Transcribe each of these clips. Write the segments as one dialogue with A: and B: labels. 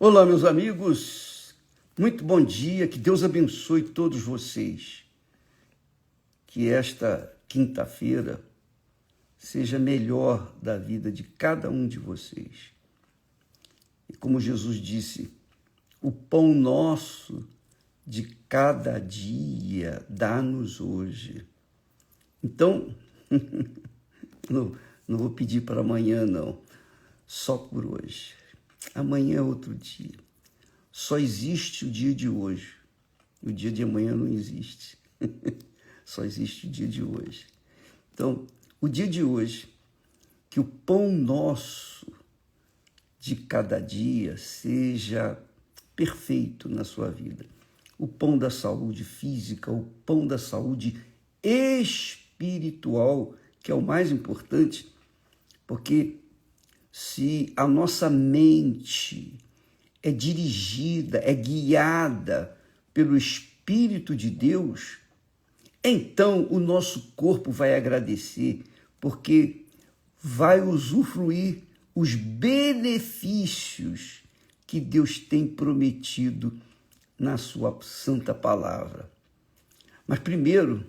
A: Olá, meus amigos, muito bom dia, que Deus abençoe todos vocês. Que esta quinta-feira seja melhor da vida de cada um de vocês. E como Jesus disse, o pão nosso de cada dia dá-nos hoje. Então, não vou pedir para amanhã, não, só por hoje. Amanhã é outro dia. Só existe o dia de hoje. O dia de amanhã não existe. Só existe o dia de hoje. Então, o dia de hoje, que o pão nosso de cada dia seja perfeito na sua vida. O pão da saúde física, o pão da saúde espiritual, que é o mais importante, porque se a nossa mente é dirigida, é guiada pelo Espírito de Deus, então o nosso corpo vai agradecer, porque vai usufruir os benefícios que Deus tem prometido na sua santa palavra. Mas primeiro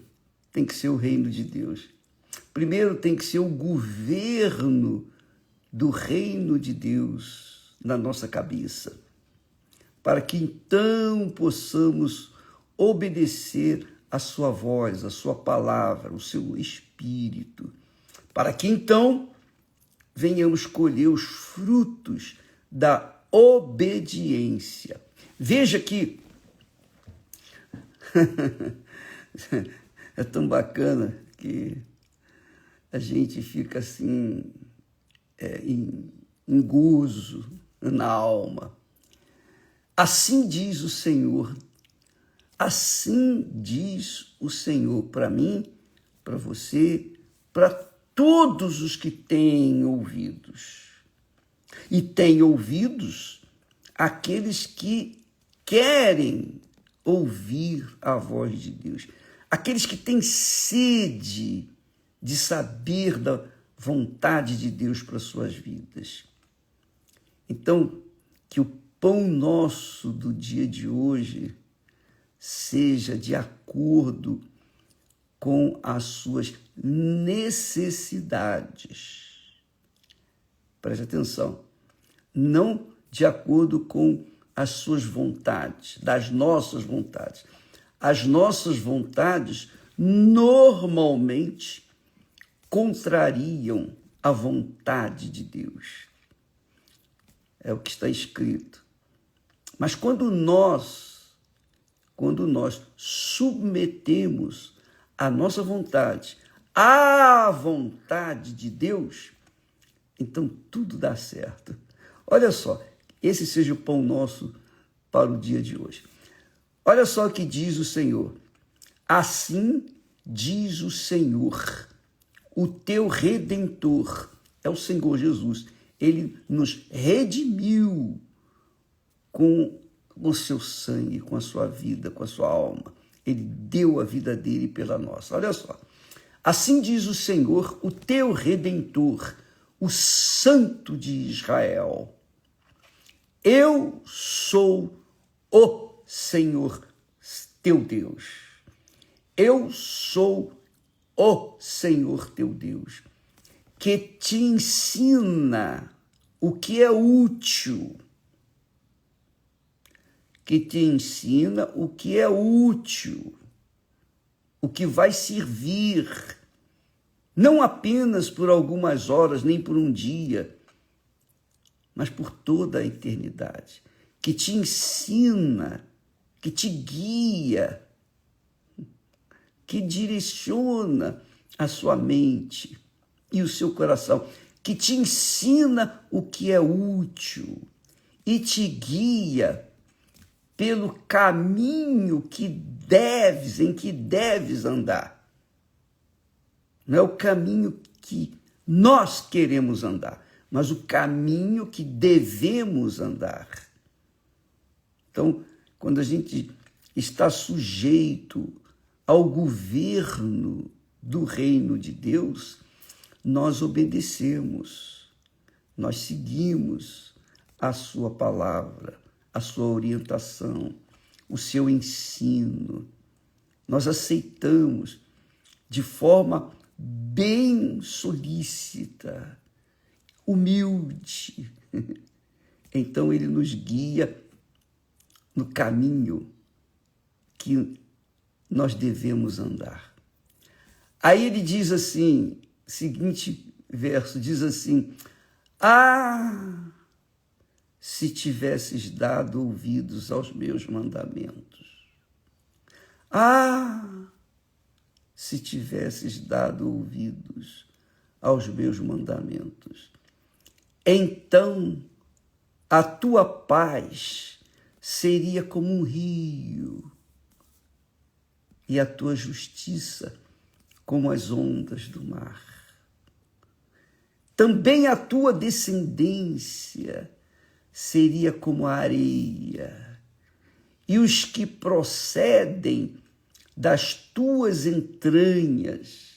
A: tem que ser o reino de Deus. Primeiro tem que ser o governo do reino de Deus na nossa cabeça, para que então possamos obedecer a sua voz, a sua palavra, o seu espírito, para que então venhamos colher os frutos da obediência. Veja que é tão bacana que a gente fica assim, em gozo na alma. Assim diz o Senhor, assim diz o Senhor para mim, para você, para todos os que têm ouvidos. E têm ouvidos aqueles que querem ouvir a voz de Deus, aqueles que têm sede de saber da vontade de Deus para suas vidas. Então, que o pão nosso do dia de hoje seja de acordo com as suas necessidades. Preste atenção. Não de acordo com as suas vontades, das nossas vontades. As nossas vontades normalmente contrariam a vontade de Deus. É o que está escrito. Mas quando nós submetemos a nossa vontade à vontade de Deus, então tudo dá certo. Olha só, esse seja o pão nosso para o dia de hoje. Olha só o que diz o Senhor. Assim diz o Senhor, o teu Redentor, é o Senhor Jesus. Ele nos redimiu com o seu sangue, com a sua vida, com a sua alma. Ele deu a vida dele pela nossa. Olha só. Assim diz o Senhor, o teu Redentor, o Santo de Israel. Eu sou o Senhor teu Deus. Eu sou o Senhor teu Deus, que te ensina o que é útil, que te ensina o que é útil, o que vai servir, não apenas por algumas horas, nem por um dia, mas por toda a eternidade, que te ensina, que te guia, que direciona a sua mente e o seu coração, que te ensina o que é útil e te guia pelo caminho em que deves andar. Não é o caminho que nós queremos andar, mas o caminho que devemos andar. Então, quando a gente está sujeito ao governo do reino de Deus, nós obedecemos, nós seguimos a sua palavra, a sua orientação, o seu ensino. Nós aceitamos de forma bem solícita, humilde. Então ele nos guia no caminho que nós devemos andar. Aí ele diz assim, seguinte verso, diz assim: ah, se tivesses dado ouvidos aos meus mandamentos. Ah, se tivesses dado ouvidos aos meus mandamentos. Então a tua paz seria como um rio, e a tua justiça como as ondas do mar. Também a tua descendência seria como a areia, e os que procedem das tuas entranhas,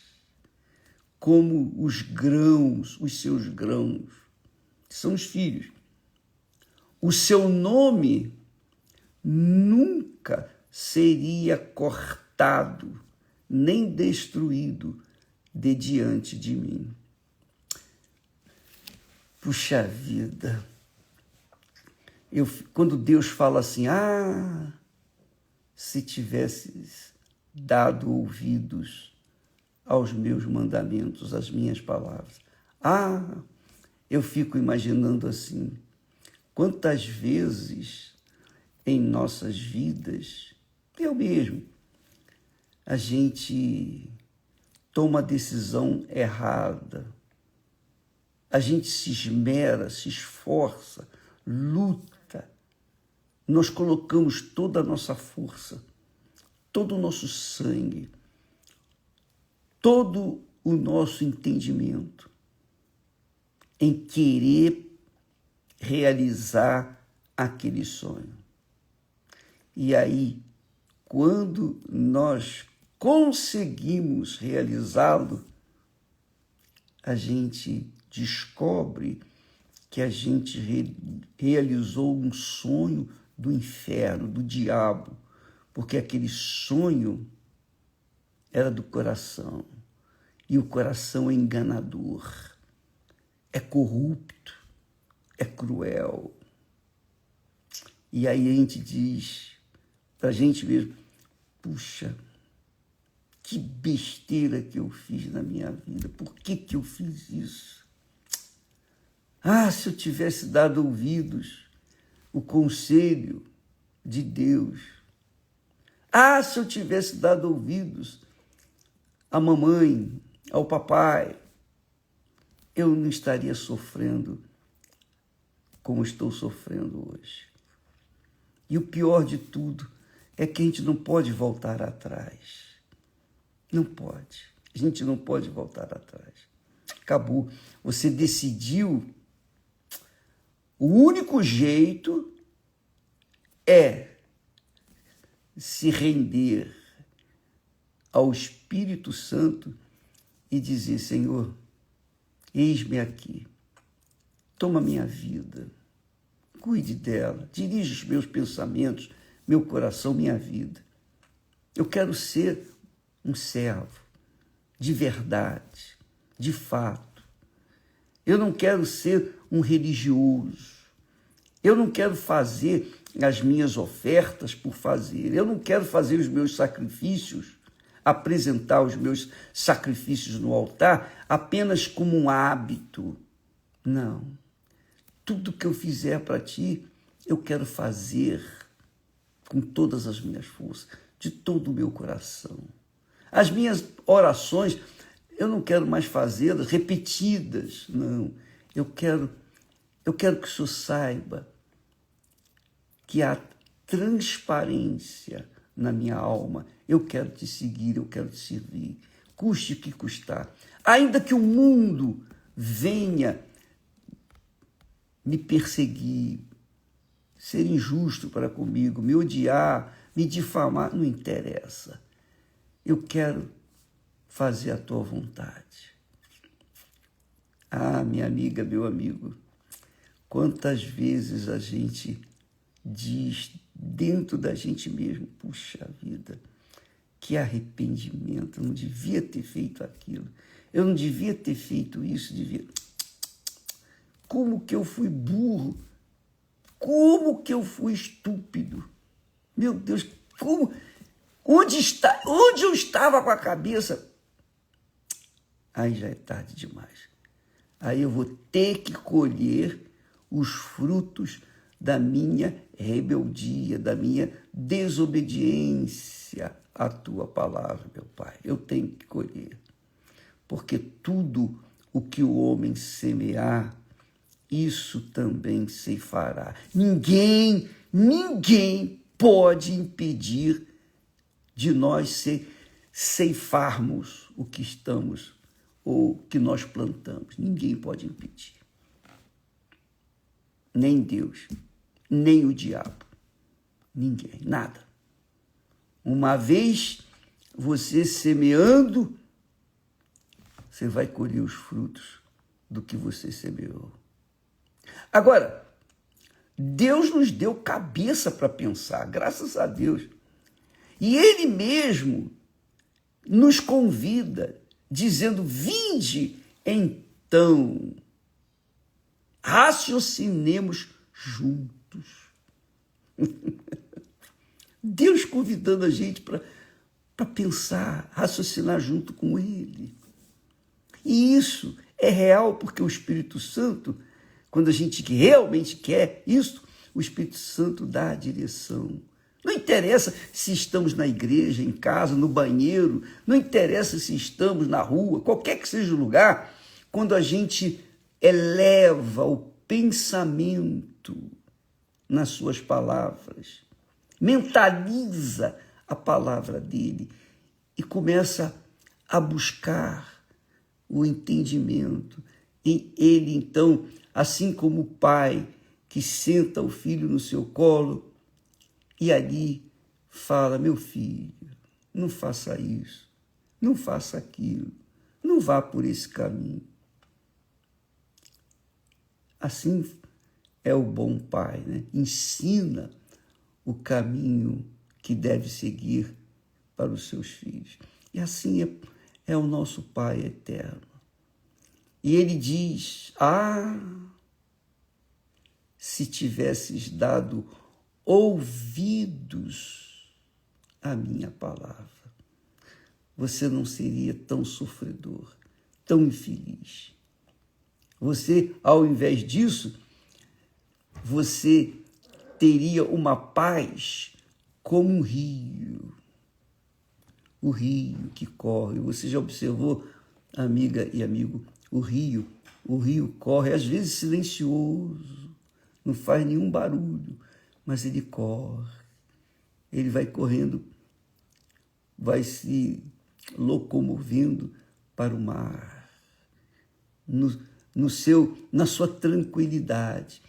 A: como os grãos, os seus grãos, que são os filhos. O seu nome nunca seria cortado, nem destruído de diante de mim. Puxa vida! Quando Deus fala assim, se tivesses dado ouvidos aos meus mandamentos, às minhas palavras. Eu fico imaginando assim, quantas vezes em nossas vidas, eu mesmo, a gente toma a decisão errada, a gente se esmera, se esforça, luta, nós colocamos toda a nossa força, todo o nosso sangue, todo o nosso entendimento em querer realizar aquele sonho. E aí, quando nós conseguimos realizá-lo, a gente descobre que a gente realizou um sonho do inferno, do diabo, porque aquele sonho era do coração, e o coração é enganador, é corrupto, é cruel. E aí a gente diz para a gente mesmo, puxa, que besteira que eu fiz na minha vida, por que eu fiz isso? Se eu tivesse dado ouvidos o conselho de Deus. Se eu tivesse dado ouvidos à mamãe, ao papai, eu não estaria sofrendo como estou sofrendo hoje. E o pior de tudo é que a gente não pode voltar atrás. Não pode. A gente não pode voltar atrás. Acabou. Você decidiu. O único jeito é se render ao Espírito Santo e dizer, Senhor, eis-me aqui, toma minha vida, cuide dela, dirige os meus pensamentos, meu coração, minha vida. Eu quero ser um servo de verdade, de fato. Eu não quero ser um religioso. Eu não quero fazer as minhas ofertas por fazer. Eu não quero fazer os meus sacrifícios, apresentar os meus sacrifícios no altar apenas como um hábito. Não. Tudo que eu fizer para ti, eu quero fazer com todas as minhas forças, de todo o meu coração. As minhas orações, eu não quero mais fazê-las repetidas, não. Eu quero que o Senhor saiba que há transparência na minha alma. Eu quero te seguir, eu quero te servir, custe o que custar. Ainda que o mundo venha me perseguir, ser injusto para comigo, me odiar, me difamar, não interessa. Eu quero fazer a tua vontade. Minha amiga, meu amigo, quantas vezes a gente diz dentro da gente mesmo, puxa vida, que arrependimento, eu não devia ter feito aquilo, eu não devia ter feito isso, como que eu fui burro, como que eu fui estúpido, meu Deus, onde eu estava com a cabeça? Aí já é tarde demais, aí eu vou ter que colher os frutos da minha rebeldia, da minha desobediência à tua palavra, meu Pai. Eu tenho que colher, porque tudo o que o homem semear, isso também ceifará. Ninguém pode impedir de nós ceifarmos o que estamos ou que nós plantamos. Ninguém pode impedir. Nem Deus, nem o diabo, ninguém, nada. Uma vez você semeando, você vai colher os frutos do que você semeou. Agora, Deus nos deu cabeça para pensar, graças a Deus. E Ele mesmo nos convida, dizendo, vinde então, raciocinemos juntos. Deus convidando a gente para pensar, raciocinar junto com Ele. E isso é real porque o Espírito Santo, quando a gente realmente quer isso, o Espírito Santo dá a direção. Não interessa se estamos na igreja, em casa, no banheiro, não interessa se estamos na rua, qualquer que seja o lugar, quando a gente eleva o pensamento nas suas palavras, mentaliza a palavra dele e começa a buscar o entendimento. E ele, então, assim como o pai que senta o filho no seu colo e ali fala, meu filho, não faça isso, não faça aquilo, não vá por esse caminho. Assim é o bom pai, né? Ensina o caminho que deve seguir para os seus filhos. E assim é o nosso Pai eterno. E ele diz, se tivesses dado ouvidos à minha palavra, você não seria tão sofredor, tão infeliz. Você, ao invés disso, você teria uma paz como um rio. O rio que corre. Você já observou, amiga e amigo, o rio corre, às vezes silencioso, não faz nenhum barulho, mas ele corre. Ele vai correndo, vai se locomovendo para o mar, na sua tranquilidade.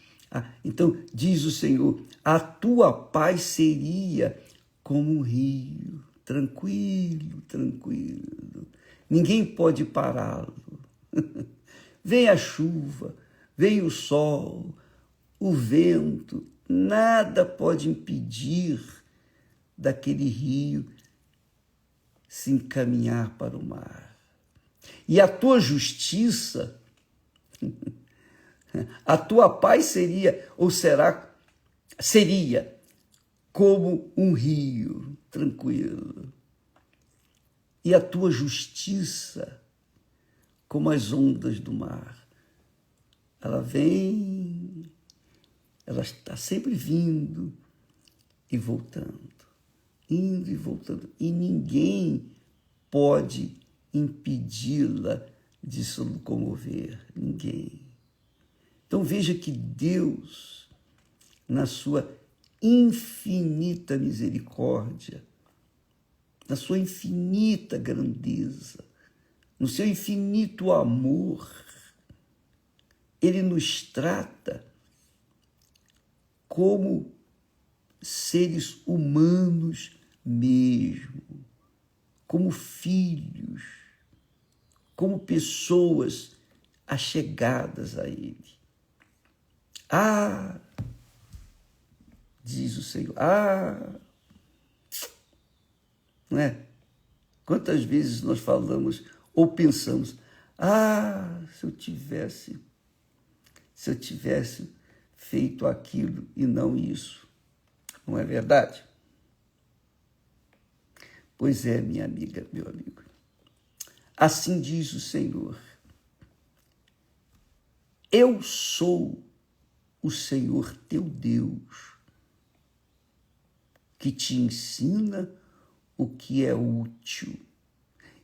A: Então, diz o Senhor, a tua paz seria como um rio, tranquilo, tranquilo. Ninguém pode pará-lo. Vem a chuva, vem o sol, o vento, nada pode impedir daquele rio se encaminhar para o mar. E a tua justiça, a tua paz seria como um rio tranquilo. E a tua justiça como as ondas do mar. Ela vem, ela está sempre vindo e voltando, indo e voltando. E ninguém pode impedi-la de se locomover, ninguém. Então veja que Deus, na sua infinita misericórdia, na sua infinita grandeza, no seu infinito amor, Ele nos trata como seres humanos mesmo, como filhos, como pessoas achegadas a Ele. diz o Senhor. Não é? Quantas vezes nós falamos ou pensamos, se eu tivesse feito aquilo e não isso. Não é verdade? Pois é, minha amiga, meu amigo. Assim diz o Senhor. Eu sou o Senhor teu Deus, que te ensina o que é útil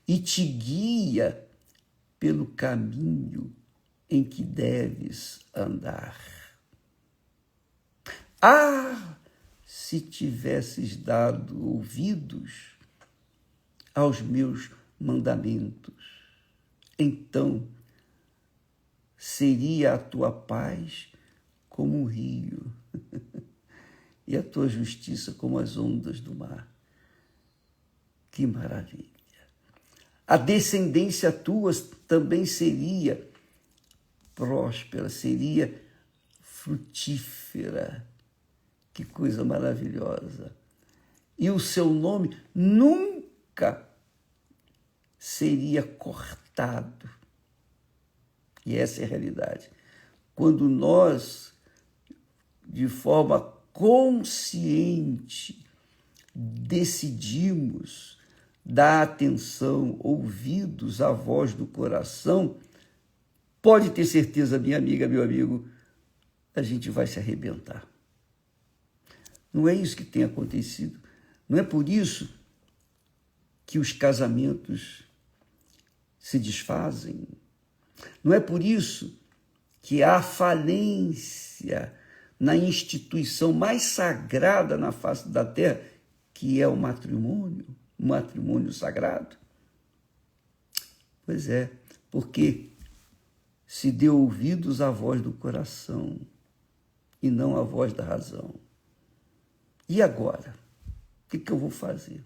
A: e te guia pelo caminho em que deves andar. Se tivesses dado ouvidos aos meus mandamentos, então seria a tua paz como um rio e a tua justiça como as ondas do mar. Que maravilha! A descendência tua também seria próspera, seria frutífera. Que coisa maravilhosa! E o seu nome nunca seria cortado. E essa é a realidade. Quando nós, de forma consciente, decidimos dar atenção, ouvidos à voz do coração, pode ter certeza, minha amiga, meu amigo, a gente vai se arrebentar. Não é isso que tem acontecido. Não é por isso que os casamentos se desfazem. Não é por isso que há falência na instituição mais sagrada na face da terra, que é o matrimônio sagrado. Pois é, porque se deu ouvidos à voz do coração e não à voz da razão. E agora? O que eu vou fazer?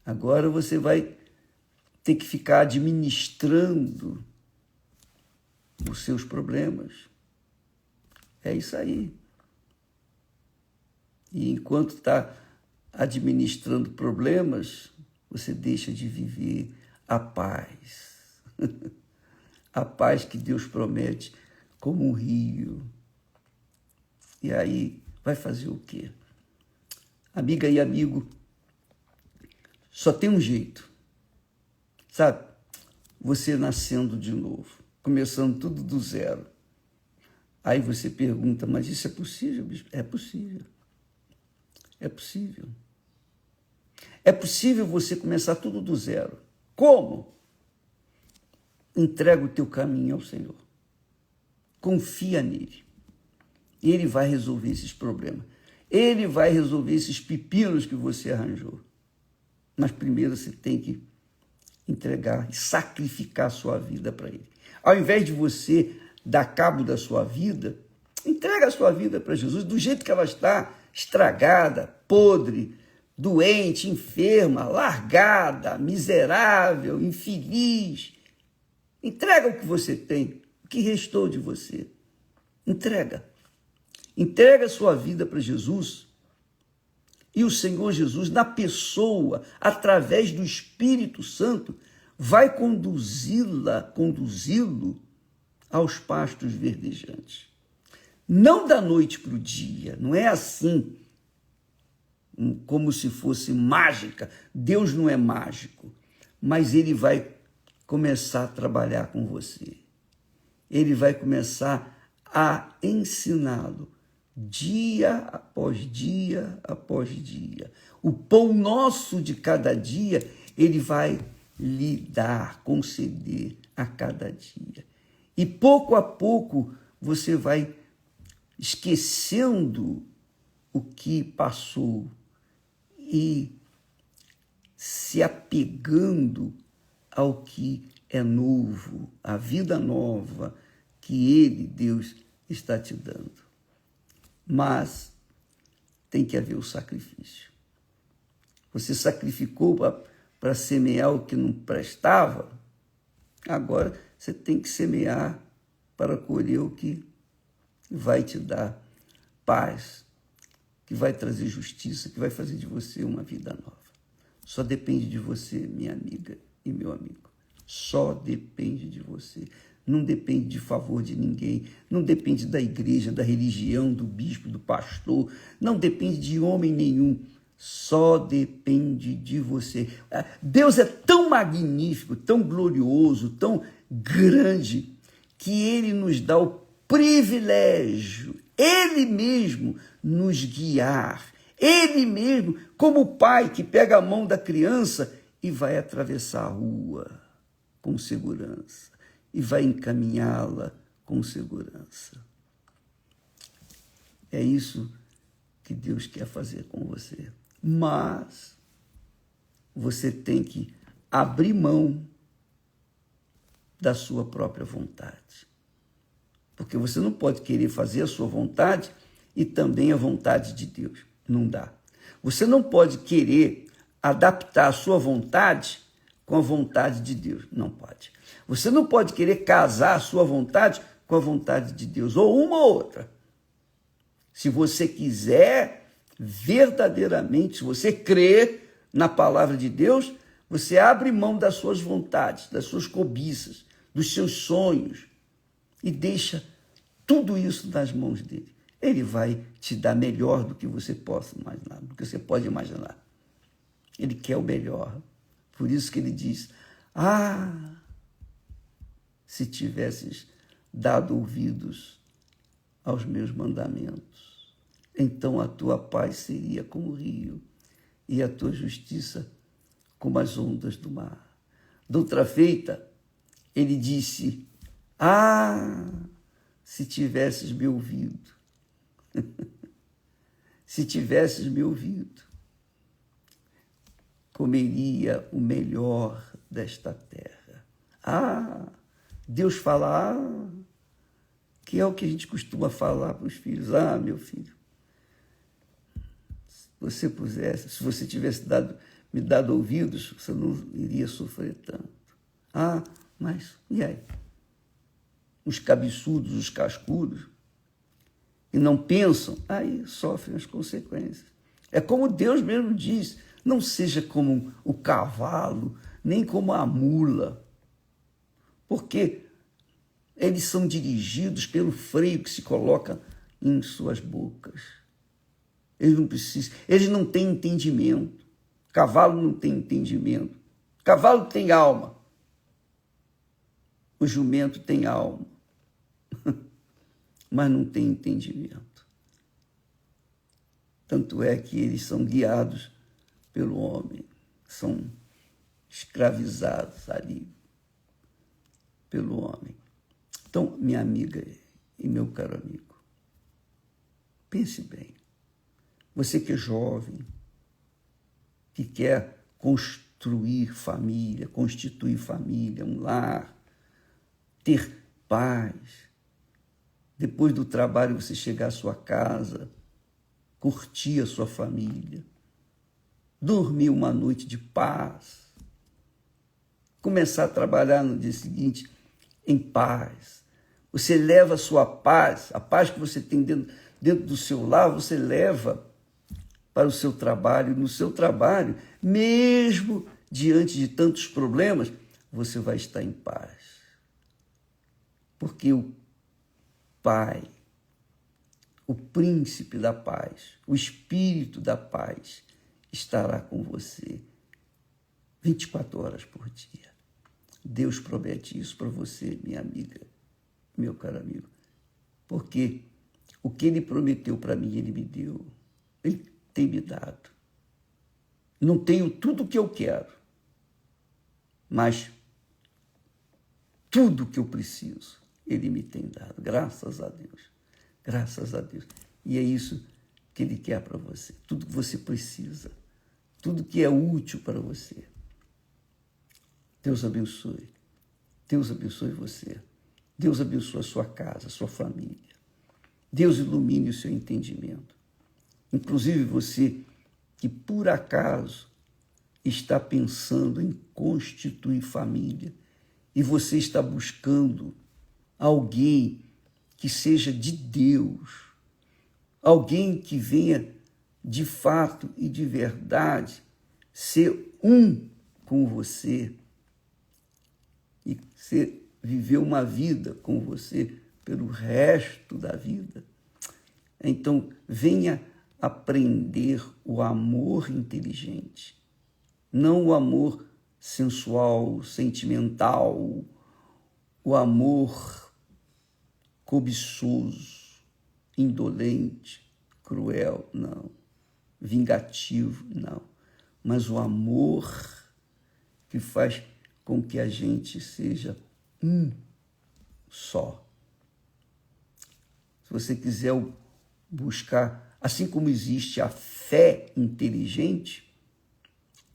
A: Agora você vai ter que ficar administrando os seus problemas. É isso aí. E enquanto está administrando problemas, você deixa de viver a paz. A paz que Deus promete como um rio. E aí vai fazer o quê? Amiga e amigo, só tem um jeito. Sabe? Você nascendo de novo, começando tudo do zero. Aí você pergunta, mas isso é possível, bispo? É possível. É possível. É possível você começar tudo do zero. Como? Entrega o teu caminho ao Senhor. Confia nele. Ele vai resolver esses problemas. Ele vai resolver esses pepinos que você arranjou. Mas primeiro você tem que entregar e sacrificar a sua vida para ele. Ao invés de você dar cabo da sua vida, entrega a sua vida para Jesus do jeito que ela está, estragada, podre, doente, enferma, largada, miserável, infeliz. Entrega o que você tem, o que restou de você. Entrega. Entrega a sua vida para Jesus e o Senhor Jesus, na pessoa, através do Espírito Santo, vai conduzi-lo aos pastos verdejantes. Não da noite para o dia, não é assim, como se fosse mágica. Deus não é mágico, mas Ele vai começar a trabalhar com você. Ele vai começar a ensiná-lo dia após dia após dia. O pão nosso de cada dia, Ele vai lhe dar, conceder a cada dia. E pouco a pouco você vai esquecendo o que passou e se apegando ao que é novo, a vida nova que Ele, Deus, está te dando. Mas tem que haver o sacrifício. Você sacrificou para semear o que não prestava, agora você tem que semear para colher o que vai te dar paz, que vai trazer justiça, que vai fazer de você uma vida nova. Só depende de você, minha amiga e meu amigo. Só depende de você. Não depende de favor de ninguém, não depende da igreja, da religião, do bispo, do pastor, não depende de homem nenhum. Só depende de você. Deus é tão magnífico, tão glorioso, tão grande, que Ele nos dá o privilégio, Ele mesmo nos guiar, Ele mesmo, como o pai que pega a mão da criança e vai atravessar a rua com segurança, e vai encaminhá-la com segurança. É isso que Deus quer fazer com você. Mas você tem que abrir mão da sua própria vontade. Porque você não pode querer fazer a sua vontade e também a vontade de Deus. Não dá. Você não pode querer adaptar a sua vontade com a vontade de Deus. Não pode. Você não pode querer casar a sua vontade com a vontade de Deus, ou uma ou outra. Se você quiser verdadeiramente, se você crer na palavra de Deus, você abre mão das suas vontades, das suas cobiças, dos seus sonhos e deixa tudo isso nas mãos dele. Ele vai te dar melhor do que você possa imaginar, do que você pode imaginar. Ele quer o melhor. Por isso que ele diz, se tivesses dado ouvidos aos meus mandamentos, então a tua paz seria como o rio e a tua justiça como as ondas do mar. Doutra feita, ele disse, se tivesses me ouvido, se tivesses me ouvido, comeria o melhor desta terra. Deus fala, que é o que a gente costuma falar para os filhos. Meu filho, se você tivesse me dado ouvidos, você não iria sofrer tanto. Mas e aí? Os cabeçudos, os cascudos, e não pensam, aí sofrem as consequências. É como Deus mesmo diz, não seja como o cavalo, nem como a mula, porque eles são dirigidos pelo freio que se coloca em suas bocas. Eles não têm entendimento. Cavalo não tem entendimento. Cavalo tem alma. O jumento tem alma, mas não tem entendimento. Tanto é que eles são guiados pelo homem, são escravizados ali pelo homem. Então, minha amiga e meu caro amigo, pense bem. Você que é jovem, que quer construir família, constituir família, um lar, ter paz. Depois do trabalho você chegar à sua casa, curtir a sua família, dormir uma noite de paz, começar a trabalhar no dia seguinte em paz. Você leva a sua paz, a paz que você tem dentro do seu lar, você leva para o seu trabalho. No seu trabalho, mesmo diante de tantos problemas, você vai estar em paz. Porque o Pai, o príncipe da paz, o espírito da paz, estará com você 24 horas por dia. Deus promete isso para você, minha amiga, meu caro amigo. Porque o que Ele prometeu para mim, Ele me deu. Ele tem me dado. Não tenho tudo o que eu quero, mas tudo que eu preciso, Ele me tem dado. Graças a Deus. Graças a Deus. E é isso que Ele quer para você. Tudo que você precisa. Tudo que é útil para você. Deus abençoe. Deus abençoe você. Deus abençoe a sua casa, a sua família. Deus ilumine o seu entendimento. Inclusive você que por acaso está pensando em constituir família e você está buscando alguém que seja de Deus, alguém que venha de fato e de verdade, ser um com você e viver uma vida com você pelo resto da vida, então venha aprender o amor inteligente, não o amor sensual, sentimental, o amor cobiçoso, indolente, cruel, não, vingativo, não, mas o amor que faz com que a gente seja um só. Se você quiser buscar, assim como existe a fé inteligente,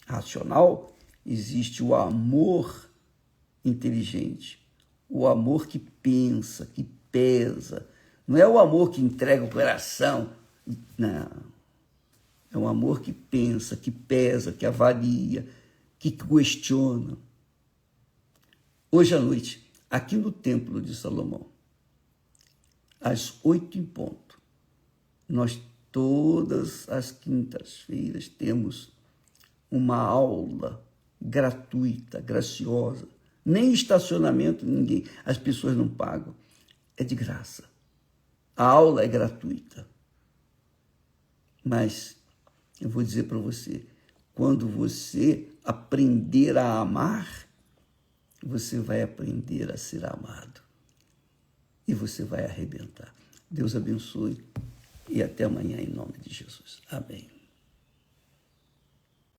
A: racional, existe o amor inteligente, o amor que pensa, que pesa. Não é o amor que entrega o coração, não. É um amor que pensa, que pesa, que avalia, que questiona. Hoje à noite, aqui no Templo de Salomão, às 8 em ponto, nós todas as quintas-feiras temos uma aula gratuita, graciosa. Nem estacionamento, ninguém. As pessoas não pagam. É de graça. A aula é gratuita. Mas eu vou dizer para você, quando você aprender a amar, você vai aprender a ser amado. E você vai arrebentar. Deus abençoe e até amanhã em nome de Jesus. Amém.